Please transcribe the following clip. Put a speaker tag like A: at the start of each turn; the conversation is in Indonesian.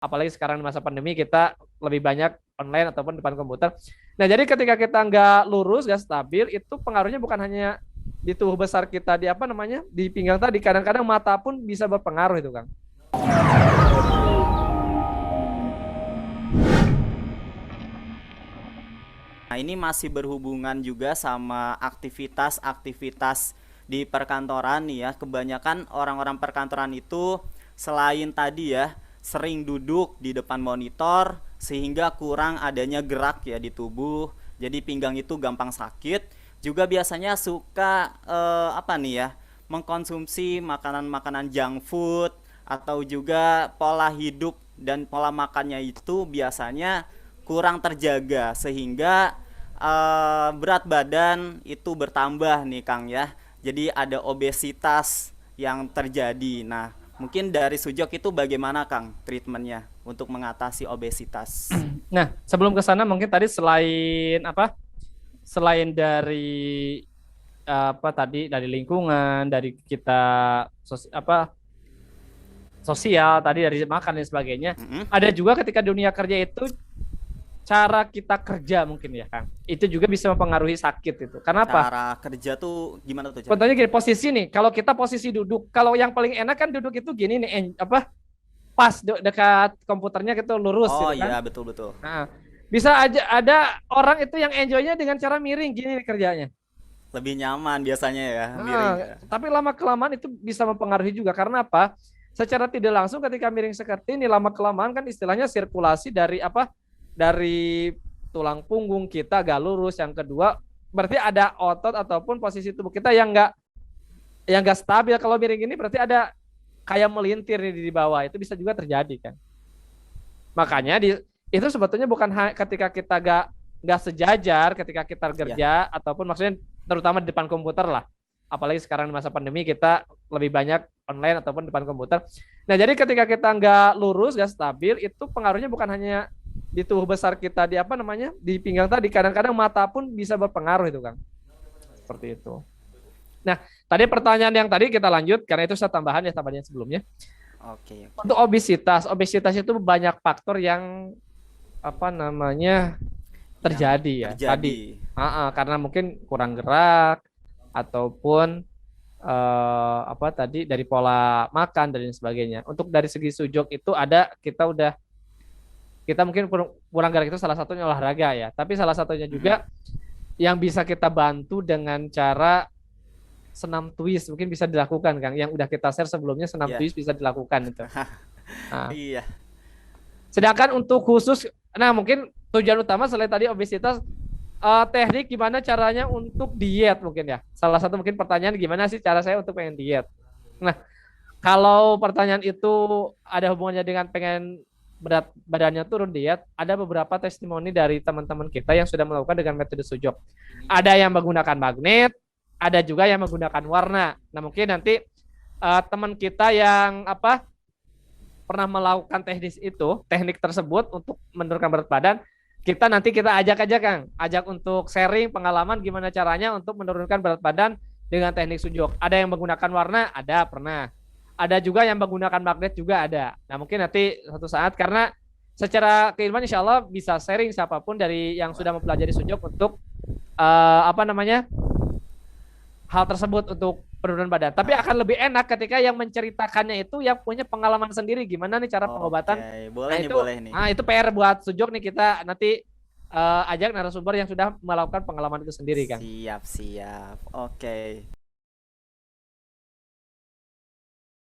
A: Apalagi sekarang di masa pandemi kita lebih banyak online ataupun depan komputer. Nah, jadi ketika kita nggak lurus, nggak stabil, itu pengaruhnya bukan hanya di tubuh besar kita, di apa namanya, di pinggang tadi. Kadang-kadang mata pun bisa berpengaruh itu, Kang.
B: Nah, ini masih berhubungan juga sama aktivitas-aktivitas di perkantoran nih ya. Kebanyakan orang-orang perkantoran itu selain tadi ya sering duduk di depan monitor sehingga kurang adanya gerak ya di tubuh. Jadi pinggang itu gampang sakit. Juga biasanya suka apa nih ya? Mengkonsumsi makanan-makanan junk food atau juga pola hidup dan pola makannya itu biasanya kurang terjaga sehingga berat badan itu bertambah nih Kang ya. Jadi ada obesitas yang terjadi. Nah, mungkin dari Sujok itu bagaimana Kang treatmentnya untuk mengatasi obesitas?
A: Nah, sebelum ke sana mungkin tadi selain apa? Selain dari apa tadi dari lingkungan, dari kita apa sosial tadi dari makan dan sebagainya.
B: Mm-mm.
A: Ada juga ketika dunia kerja itu cara kita kerja mungkin ya Kang. Itu juga bisa mempengaruhi sakit itu. Karena apa?
B: Cara kerja tuh gimana tuh cara
A: Contohnya
B: kerja?
A: gini, posisi nih. Kalau kita posisi duduk, kalau yang paling enak kan duduk itu gini nih, apa? Pas dekat komputernya gitu lurus
B: Oh
A: gitu kan.
B: iya, betul betul.
A: Nah, bisa aja ada orang itu yang enjoynya dengan cara miring gini nih kerjanya.
B: Lebih nyaman biasanya ya, miring
A: Nah,
B: ya.
A: tapi lama kelamaan itu bisa mempengaruhi juga karena apa? Secara tidak langsung ketika miring seperti ini lama kelamaan kan istilahnya sirkulasi dari apa? Dari tulang punggung kita gak lurus. Yang kedua, berarti ada otot ataupun posisi tubuh kita yang gak stabil. Kalau miring ini berarti ada kayak melintir nih di bawah. Itu bisa juga terjadi kan. Makanya itu sebetulnya bukan ketika kita gak sejajar ketika kita
B: Iya.
A: kerja ataupun maksudnya terutama di depan komputer lah. Apalagi sekarang di masa pandemi kita lebih banyak online ataupun depan komputer. Nah, jadi ketika kita nggak lurus, nggak stabil, itu pengaruhnya bukan hanya di tubuh besar kita, di apa namanya, di pinggang tadi. Kadang-kadang mata pun bisa berpengaruh itu, Kang. Seperti itu. Nah, tadi pertanyaan yang tadi kita lanjut karena itu saya tambahan ya tambahan yang sebelumnya.
B: Oke, oke.
A: Untuk obesitas, obesitas itu banyak faktor yang apa namanya
B: Yang
A: terjadi ya. Tadi,
B: terjadi.
A: karena mungkin kurang gerak ataupun apa tadi dari pola makan dan lain sebagainya. Untuk dari segi sujud itu ada kita mungkin kurang gerak itu salah satunya olahraga ya. Tapi salah satunya
B: Mm-mm.
A: juga yang bisa kita bantu dengan cara senam twist mungkin bisa dilakukan Kang. Yang udah kita share sebelumnya senam
B: Iya.
A: twist bisa dilakukan itu. Nah,
B: Iya.
A: sedangkan untuk khusus, nah mungkin tujuan utama selain tadi obesitas, teknik gimana caranya untuk diet mungkin ya. Salah satu mungkin pertanyaan gimana sih cara saya untuk pengen diet. Nah, kalau pertanyaan itu ada hubungannya dengan pengen berat badannya turun diet, ada beberapa testimoni dari teman-teman kita yang sudah melakukan dengan metode sujok. Ada yang menggunakan magnet, ada juga yang menggunakan warna. Nah, mungkin nanti teman kita yang apa pernah melakukan teknik tersebut untuk menurunkan berat badan, kita ajak aja Kang, ajak untuk sharing pengalaman gimana caranya untuk menurunkan berat badan dengan teknik sujud. Ada yang menggunakan warna, ada pernah. Ada juga yang menggunakan magnet juga ada. Nah mungkin nanti satu saat karena secara keilmuan insya Allah bisa sharing siapapun dari yang sudah mempelajari sujud untuk apa namanya hal tersebut untuk penurunan badan. Tapi
B: Ah,
A: akan lebih enak ketika yang menceritakannya itu yang punya pengalaman sendiri gimana nih cara pengobatan.
B: oke,
A: Nah
B: boleh nih,
A: itu,
B: boleh nih.
A: itu PR buat Sujok nih kita nanti ajak narasumber yang sudah melakukan pengalaman itu sendiri kan.
B: Siap, siap. Oke.